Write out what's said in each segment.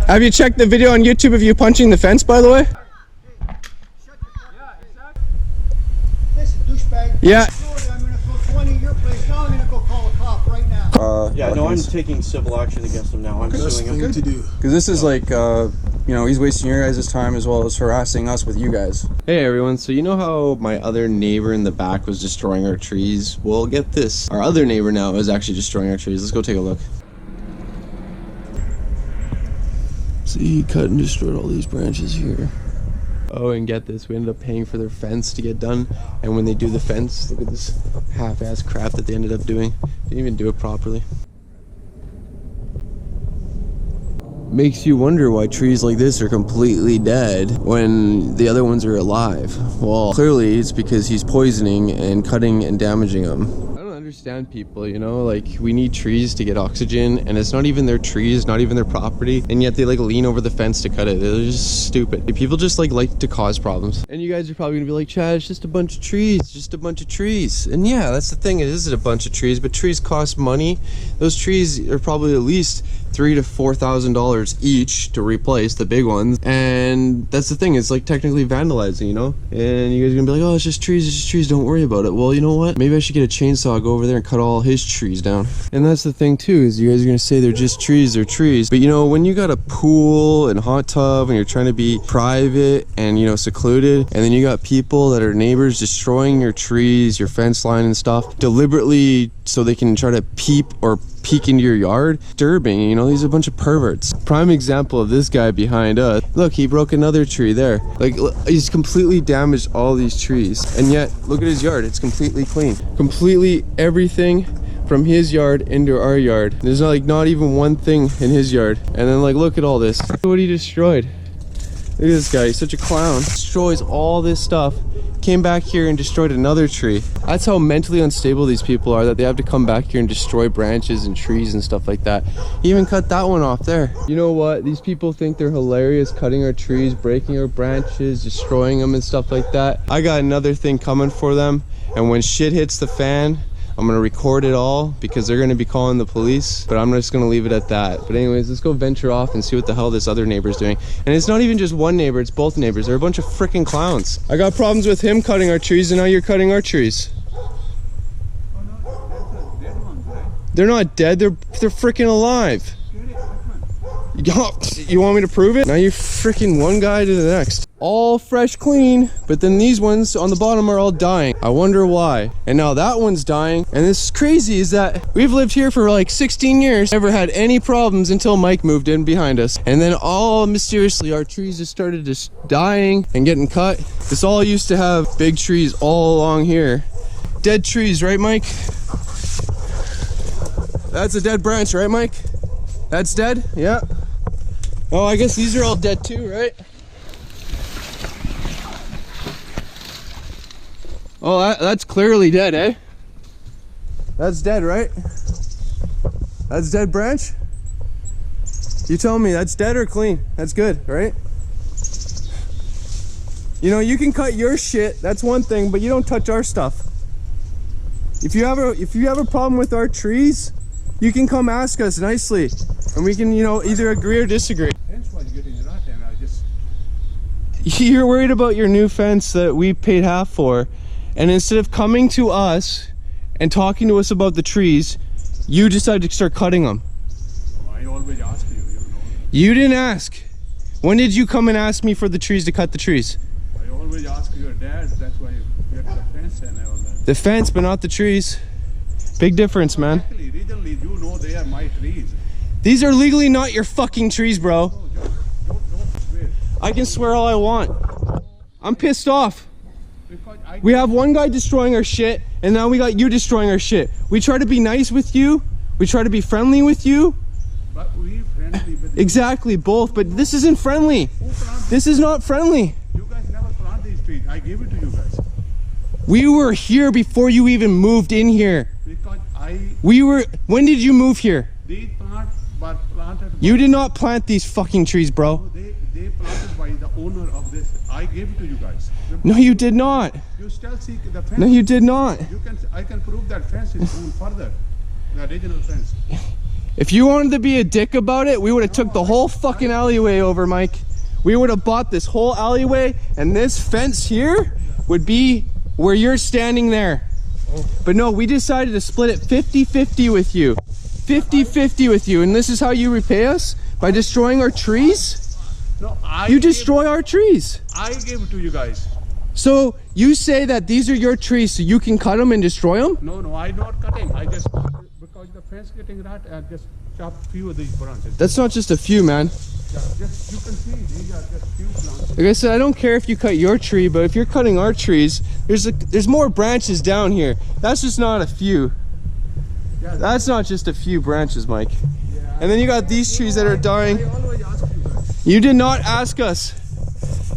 Have you checked the video on YouTube of you punching the fence, by the way? Listen, douchebag. Yeah. I'm gonna throw 20 in your place. Now I'm gonna go call a cop right now. Yeah, no, I'm taking civil action against him now. I'm suing him. to do. Because this is like, you know, he's wasting your guys' time as well as harassing us with you guys. Hey everyone, so you know how my other neighbor in the back was destroying our trees? Well, get this. Our other neighbor now is actually destroying our trees. Let's go take a look. See, he cut and destroyed all these branches here. Oh, and get this, we ended up paying for their fence to get done. And when they do the fence, look at this half-ass crap that they ended up doing. Didn't even do it properly. Makes you wonder why trees like this are completely dead when the other ones are alive. Well, clearly it's because he's poisoning and cutting and damaging them. I don't understand people, you know, like we need trees to get oxygen and it's not even their trees, not even their property, and yet they like lean over the fence to cut it. They're just stupid. People just like to cause problems. And you guys are probably gonna be like, Chad, it's just a bunch of trees, just a bunch of trees. And yeah, that's the thing, it is a bunch of trees, but trees cost money. Those trees are probably at least $3,000 to $4,000 each to replace the big ones, and that's the thing, it's like technically vandalizing, you know. And you guys are gonna be like, oh, it's just trees, don't worry about it. Well, you know what, maybe I should get a chainsaw, go over there and cut all his trees down. And that's the thing too, is you guys are gonna say they're just trees, they're trees, but you know, when you got a pool and hot tub and you're trying to be private and, you know, secluded, and then you got people that are neighbors destroying your trees, your fence line and stuff deliberately so they can try to peek into your yard, disturbing, you know. These are a bunch of perverts. Prime example of this guy behind us. Look, he broke another tree there. Like, look, he's completely damaged all these trees, and yet look at his yard, it's completely clean. Completely everything from his yard into our yard. There's not even one thing in his yard. And then like, look at all this. Look what he destroyed. Look at this guy, he's such a clown. Destroys all this stuff. Came back here and destroyed another tree. That's how mentally unstable these people are, that they have to come back here and destroy branches and trees and stuff like that. He even cut that one off there. You know what? These people think they're hilarious, cutting our trees, breaking our branches, destroying them and stuff like that. I got another thing coming for them, and when shit hits the fan, I'm gonna record it all because they're gonna be calling the police, but I'm just gonna leave it at that. But anyways, let's go venture off and see what the hell this other neighbor's doing. And it's not even just one neighbor, it's both neighbors. They're a bunch of freaking clowns. I got problems with him cutting our trees, and now you're cutting our trees. Oh no, that's a dead one, right? They're not dead, they're freaking alive. You want me to prove it? Now you're freaking one guy to the next. All fresh, clean, but then these ones on the bottom are all dying. I wonder why. And now that one's dying. And this is crazy, is that we've lived here for like 16 years, never had any problems until Mike moved in behind us. And then all mysteriously, our trees just started just dying and getting cut. This all used to have big trees all along here. Dead trees, right, Mike? That's a dead branch, right, Mike? That's dead? Yeah. Oh, I guess these are all dead too, right? Oh, that's clearly dead, eh? That's dead, right? That's dead branch? You tell me, that's dead or clean? That's good, right? You know, you can cut your shit, that's one thing, but you don't touch our stuff. If you have a problem with our trees, you can come ask us nicely, and we can, you know, either agree or disagree. Fence was getting rot, and I just... You're worried about your new fence that we paid half for, and instead of coming to us and talking to us about the trees, you decided to start cutting them. I always ask you, you know. You didn't ask. When did you come and ask me for the trees to cut the trees? I always ask your dad, that's why you get the fence and all that. The fence, but not the trees. Big difference, man. Actually, legally, you know they are my trees. These are legally not your fucking trees, bro. No, don't swear. I can swear all I want. I'm pissed off. Because We have one guy destroying our shit, and now we got you destroying our shit. We try to be nice with you. We try to be friendly with you. But we friendly with Exactly, both, but this isn't friendly. This is not friendly. you guys never plant these trees. I gave it to you guys. We were here before you even moved in here. Because When did you move here? these plants were planted. You did not plant these fucking trees, bro. They planted by the owner of this. I gave it to you guys. No, you did not. You still seek the fence. No, you did not. I can prove that fence is going further. The original fence. If you wanted to be a dick about it, we would have took the whole fucking alleyway over, Mike. We would have bought this whole alleyway, and this fence here would be where you're standing there. But no, we decided to split it 50-50 with you. 50-50 with you, and this is how you repay us? By destroying our trees? No, You destroy our trees. I gave it to you guys. So you say that these are your trees so you can cut them and destroy them? No, I'm not cutting. I just, because the fence getting rot, I just chop few of these branches. That's not just a few, man. Yeah, just, you can see these are just few plants. Like I said, I don't care if you cut your tree, but if you're cutting our trees, there's more branches down here. That's just not a few. Yeah, That's not just a few branches, Mike. And then you got these trees that are dying. I always ask you guys. You did not ask us.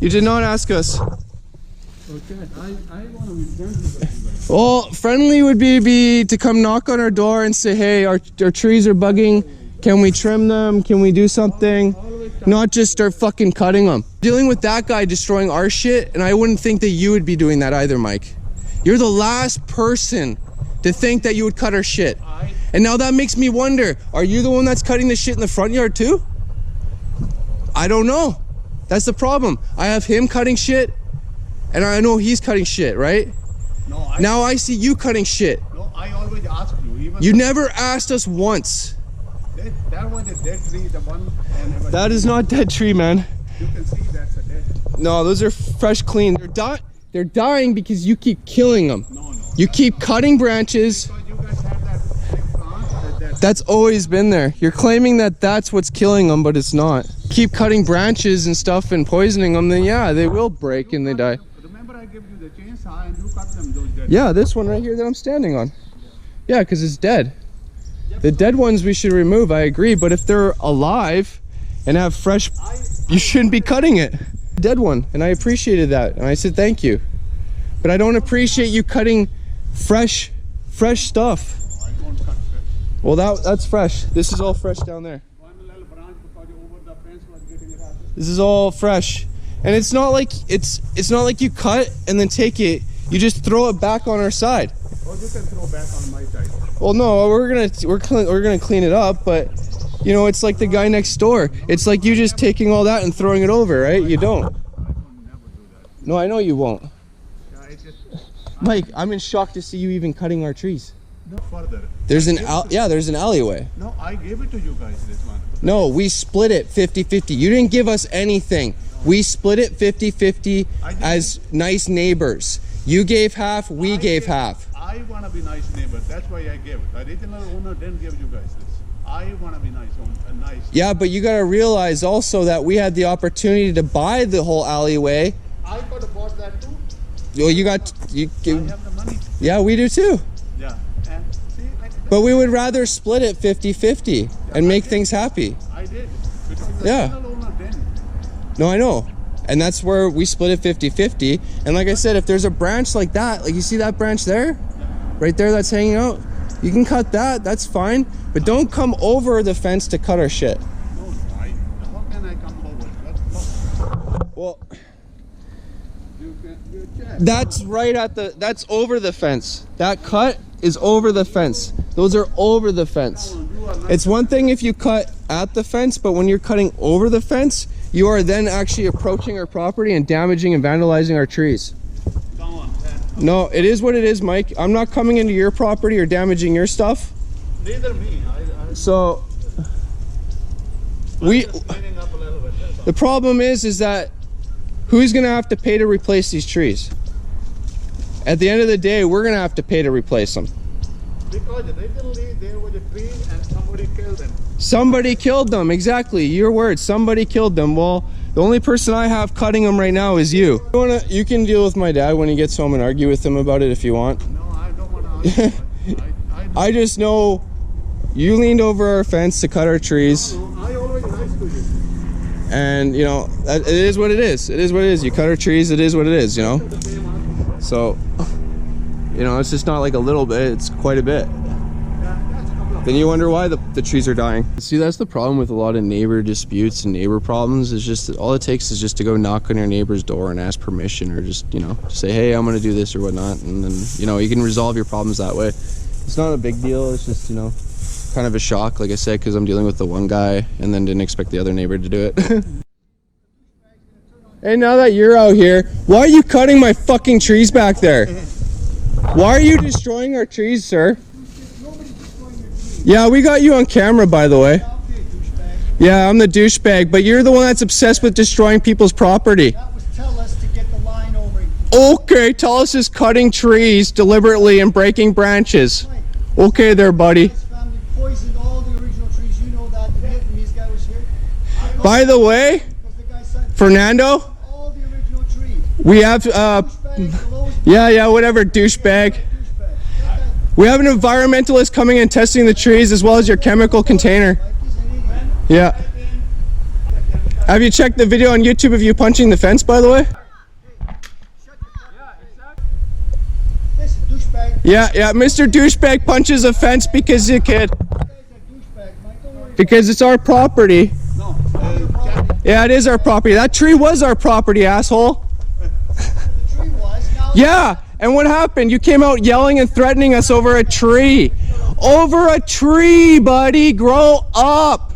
You did not ask us. Okay, I want to be friendly with you guys. Well, friendly would be to come knock on our door and say, hey, our trees are bugging. Can we trim them? Can we do something? Not just start fucking cutting them. Dealing with that guy destroying our shit, and I wouldn't think that you would be doing that either, Mike. You're the last person to think that you would cut our shit. And now that makes me wonder, are you the one that's cutting the shit in the front yard too? I don't know. That's the problem. I have him cutting shit, and I know he's cutting shit, right? No, Now I see you cutting shit. no, I always ask you. Even You never asked us once. that was a dead tree, the one. That is not dead tree, man. You can see that's a dead. No, those are fresh, clean. They're dying because you keep killing them. No. You keep cutting branches. Because you guys have that big plant. That's always been there. You're claiming that that's what's killing them, but it's not. Keep cutting branches and stuff and poisoning them, then yeah, they will break and they die. Remember, I gave you the chainsaw and you cut them. Those dead. Yeah, this one right here that I'm standing on. Yeah, because it's dead. The dead ones we should remove, I agree, but if they're alive and have fresh, you shouldn't be cutting it. Dead one, and I appreciated that, and I said thank you. But I don't appreciate you cutting fresh stuff. I don't cut fresh. Well, that's fresh. This is all fresh down there. One little branch because over the fence was getting it out. This is all fresh. And it's not like you cut and then take it, you just throw it back on our side. Or you can throw back on my side. Well, no, we're gonna clean it up, but you know, it's like the guy next door. It's like you just taking all that and throwing it over, right? You don't. I don't never do that. No, I know you won't. Yeah, it's just Mike, I'm in shock to see you even cutting our trees. no further. There's an alleyway. No, I gave it to you guys this one. No, we split it 50-50. You didn't give us anything. We split it 50-50 as nice neighbors. You gave half, we gave half. I want to be nice neighbor. That's why I gave it. The original owner didn't give you guys this. I want to be nice. Nice. Yeah, but you gotta realize also that we had the opportunity to buy the whole alleyway. I could have bought that too. Well, I have the money. yeah, we do too. Yeah. And see, But we would rather split it 50-50 and make things happy. I did. Because the Yeah. original owner didn't. No, I know. And that's where we split it 50-50. And like I said, if there's a branch like that, like you see that branch there? Right there that's hanging out? You can cut that, that's fine. But don't come over the fence to cut our shit. No, how can I come over? That's Well, you check. that's over the fence. That cut is over the fence. Those are over the fence. It's one thing if you cut at the fence, but when you're cutting over the fence, you are then actually approaching our property and damaging and vandalizing our trees. Come on. No, it is what it is, Mike. I'm not coming into your property or damaging your stuff. Neither me. So Just cleaning up a little bit. That's all. the problem is that who's gonna have to pay to replace these trees? At the end of the day, we're gonna have to pay to replace them. Because originally there was a tree and somebody killed them. Somebody killed them, exactly. Your words, somebody killed them. Well, the only person I have cutting them right now is you. You can deal with my dad when he gets home and argue with him about it if you want. No, I don't want to argue. I just know you leaned over our fence to cut our trees. I always nice to you. And you know, it is what it is. It is what it is. You cut our trees, it is what it is, you know? The same answer. So, you know, it's just not like a little bit, it's quite a bit. Yeah, that's a couple of Then you wonder why the trees are dying. See, that's the problem with a lot of neighbor disputes and neighbor problems, is just that all it takes is just to go knock on your neighbor's door and ask permission, or just, you know, say, hey, I'm gonna do this or whatnot, and then, you know, you can resolve your problems that way. It's not a big deal, it's just, you know, kind of a shock, like I said, because I'm dealing with the one guy and then didn't expect the other neighbor to do it. Hey, now that you're out here, why are you cutting my fucking trees back there? Why are you destroying our trees, sir? Yeah, we got you on camera, by the way. Yeah, I'm the douchebag, but you're the one that's obsessed with destroying people's property. That was Tellus to get the line over. Okay, Tellus is cutting trees deliberately and breaking branches. Okay there, buddy. His family poisoned all the original trees. You know that. The Vietnamese guy was here. By the way, Because the guy said Fernando, all the original trees. we have, Douchebag, the lowest yeah, whatever, douchebag. douchebag. We have an environmentalist coming and testing the trees as well as your chemical container. Like, he's an idiot. Yeah. Have you checked the video on YouTube of you punching the fence, by the way? Listen, douchebag. Yeah, Mr. Douchebag punches a fence because he's a kid. That guy's a douchebag, Mike. Don't worry. Because it's our property. No, Jack, Yeah, it is our property. That tree was our property, asshole. The tree was. Now Yeah, and what happened? You came out yelling and threatening us over a tree. Over a tree, buddy. Grow up.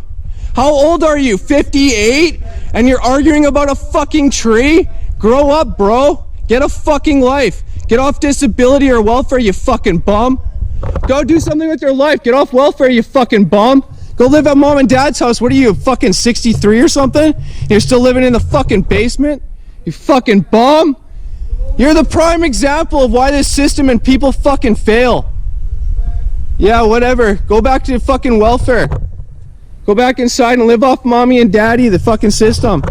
How old are you? 58? And you're arguing about a fucking tree? Grow up, bro. Get a fucking life. Get off disability or welfare, you fucking bum. Go do something with your life. Get off welfare, you fucking bum. Go live at mom and dad's house. What are you, fucking 63 or something? You're still living in the fucking basement? You fucking bum. You're the prime example of why this system and people fucking fail. Yeah, whatever. Go back to fucking welfare. Go back inside and live off mommy and daddy, the fucking system.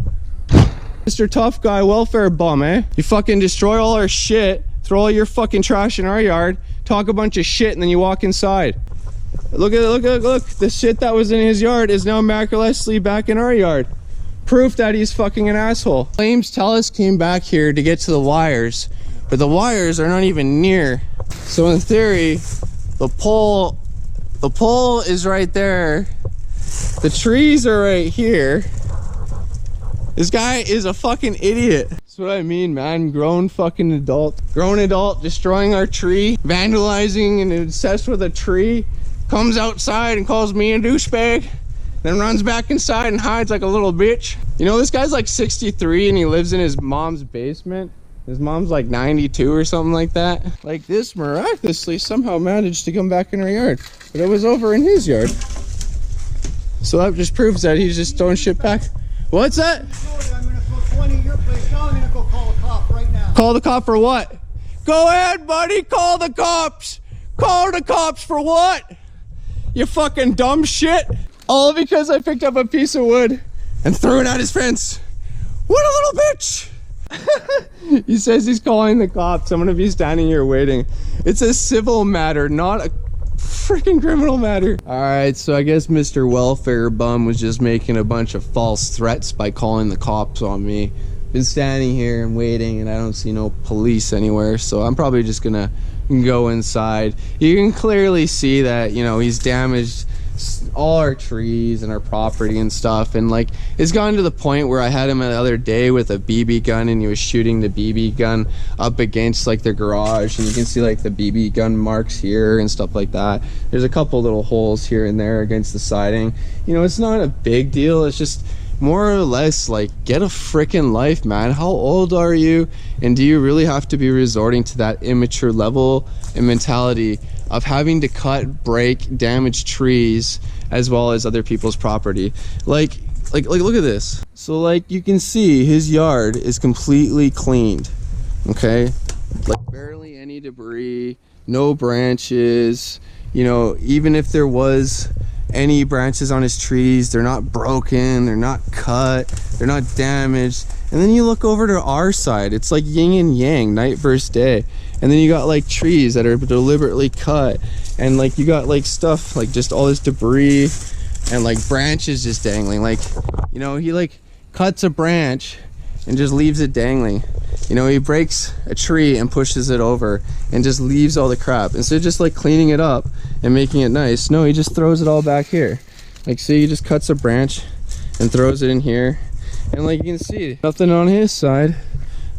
Mr. Tough Guy welfare bum, eh? You fucking destroy all our shit, throw all your fucking trash in our yard, talk a bunch of shit, and then you walk inside. Look. The shit that was in his yard is now miraculously back in our yard. Proof that he's fucking an asshole. Claims Tellus came back here to get to the wires, but the wires are not even near. So in theory, the pole is right there. The trees are right here. This guy is a fucking idiot. That's what I mean, man. Grown fucking adult. Grown adult destroying our tree, vandalizing and obsessed with a tree. Comes outside and calls me a douchebag. Then runs back inside and hides like a little bitch. You know, this guy's like 63 and he lives in his mom's basement. His mom's like 92 or something like that. Like this miraculously somehow managed to come back in our yard. But it was over in his yard. So that just proves that he's just throwing shit back. What's that? I'm gonna throw 20 at your place. Now I'm gonna go call a cop right now. Call the cop for what? Go ahead, buddy. Call the cops. Call the cops for what? You fucking dumb shit. All because I picked up a piece of wood and threw it at his fence. What a little bitch. He says he's calling the cops. I'm gonna be standing here waiting. It's a civil matter, not a freaking criminal matter. All right, so I guess Mr. Welfare Bum was just making a bunch of false threats by calling the cops on me. Been standing here and waiting and I don't see no police anywhere, so I'm probably just gonna go inside. You can clearly see that, you know, he's damaged all our trees and our property and stuff, and like it's gotten to the point where I had him the other day with a BB gun and he was shooting the BB gun up against like the garage, and you can see like the BB gun marks here and stuff like that. There's a couple little holes here and there against the siding. You know, it's not a big deal. It's just more or less like, get a freaking life, man. How old are you, and do you really have to be resorting to that immature level and mentality of having to cut, break, damage trees as well as other people's property? Like look at this. So like you can see his yard is completely cleaned, okay? Like barely any debris, no branches, you know, even if there was any branches on his trees, they're not broken, they're not cut, they're not damaged. And then you look over to our side, it's like yin and yang, night versus day. And then you got like trees that are deliberately cut, and like you got like stuff like just all this debris and like branches just dangling. Like, you know, he like cuts a branch and just leaves it dangling. You know, he breaks a tree and pushes it over and just leaves all the crap. Instead of just like cleaning it up and making it nice, no, he just throws it all back here. Like, see, he just cuts a branch and throws it in here. And like you can see, nothing on his side.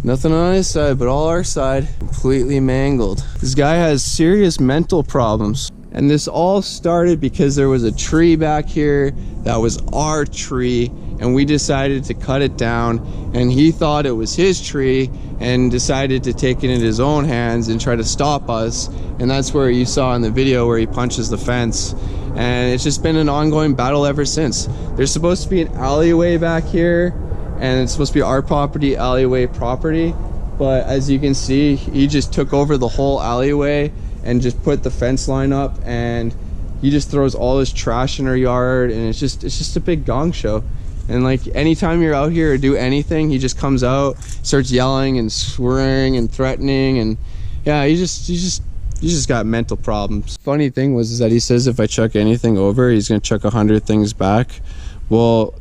Nothing on his side, but all our side completely mangled. This guy has serious mental problems. And this all started because there was a tree back here that was our tree, and we decided to cut it down, and he thought it was his tree and decided to take it in his own hands and try to stop us. And that's where you saw in the video where he punches the fence, and it's just been an ongoing battle ever since. There's supposed to be an alleyway back here, and it's supposed to be our property, alleyway property, but as you can see, he just took over the whole alleyway and just put the fence line up, and he just throws all his trash in our yard, and it's just a big gong show. And like anytime you're out here or do anything, he just comes out, starts yelling and swearing and threatening, and yeah, he just got mental problems. Funny thing was that he says if I chuck anything over, he's gonna chuck 100 things back. Well,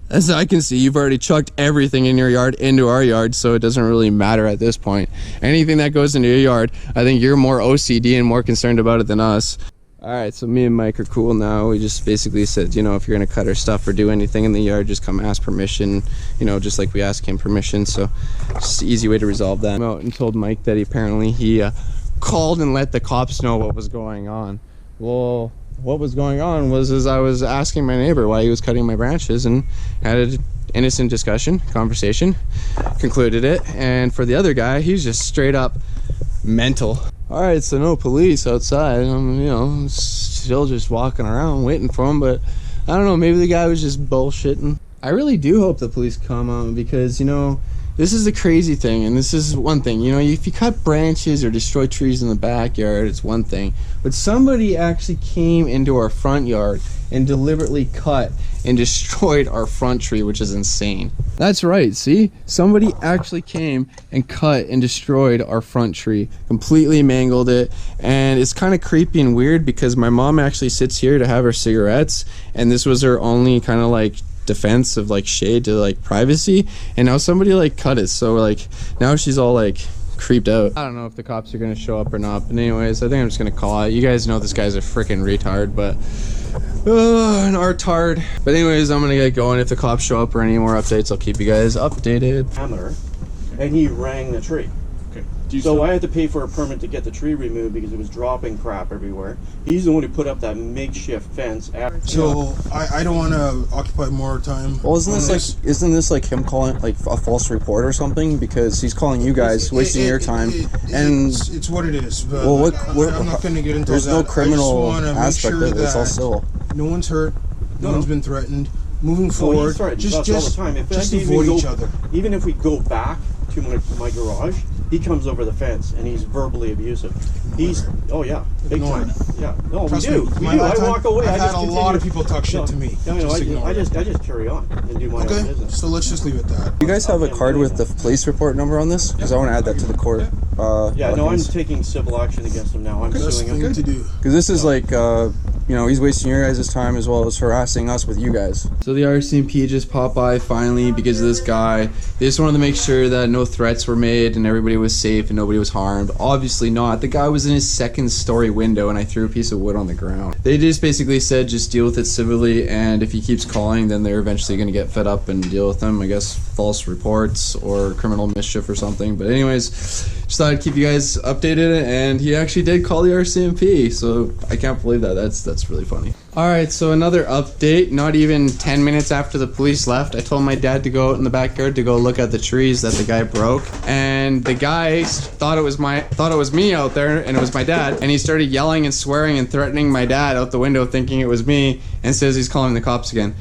as I can see, you've already chucked everything in your yard into our yard, so it doesn't really matter at this point. Anything that goes into your yard, I think you're more OCD and more concerned about it than us. Alright, so me and Mike are cool now. We just basically said, you know, if you're gonna cut our stuff or do anything in the yard, just come ask permission, you know, just like we asked him permission. So just an easy way to resolve that. I out and told Mike that he called and let the cops know what was going on. Well, what was going on was I was asking my neighbor why he was cutting my branches, and had an innocent discussion, conversation, concluded it. And for the other guy, he's just straight up mental. All right, so no police outside. I'm, you know, still just walking around waiting for him, but I don't know, maybe the guy was just bullshitting. I really do hope the police come out, because, you know, this is the crazy thing, and this is one thing, you know, if you cut branches or destroy trees in the backyard, it's one thing, but somebody actually came into our front yard and deliberately cut and destroyed our front tree, which is insane. That's right, see? Somebody actually came and cut and destroyed our front tree, completely mangled it, and it's kind of creepy and weird because my mom actually sits here to have her cigarettes, and this was her only kind of like defense of like shade to like privacy, and now somebody like cut it, so like now she's all like creeped out. I don't know if the cops are gonna show up or not, but anyways, I think I'm just gonna call it. You guys know this guy's a freaking retard, but an artard. But anyways, I'm gonna get going. If the cops show up or any more updates, I'll keep you guys updated. And he rang the tree. So I had to pay for a permit to get the tree removed because it was dropping crap everywhere. He's the one who put up that makeshift fence. So I don't want to occupy more time. Well, isn't this like him calling like a false report or something? Because he's calling you guys, wasting your time. It's what it is. But well, I'm not going to get into there's that. no criminal aspect of it. It's all that civil. No one's hurt. No one's been threatened. Moving forward, just all the time. If just avoid each other. Even if we go back to my garage, he comes over the fence and he's verbally abusive. He's big time. Yeah, no, Trust we do. me, I walk away. I've had a lot of people talk shit to me. I just carry on and do my own business. So let's just leave it at that. You guys have a card with the police report number on this? Because I want to add that to the court. I'm taking civil action against him now. I'm suing him. Thing to do. Because this is like, you know, he's wasting your guys' time as well as harassing us with you guys. So the RCMP just popped by finally because of this guy. They just wanted to make sure that no threats were made and everybody was safe and nobody was harmed. Obviously not. The guy was in his second story window and I threw a piece of wood on the ground. They just basically said just deal with it civilly, and if he keeps calling then they're eventually going to get fed up and deal with him. I guess false reports or criminal mischief or something. But anyways, just thought I'd keep you guys updated, and he actually did call the RCMP, so I can't believe that. That's really funny. Alright, so another update. Not even 10 minutes after the police left, I told my dad to go out in the backyard to go look at the trees that the guy broke, and the guy thought it was me out there, and it was my dad, and he started yelling and swearing and threatening my dad out the window thinking it was me, and says he's calling the cops again.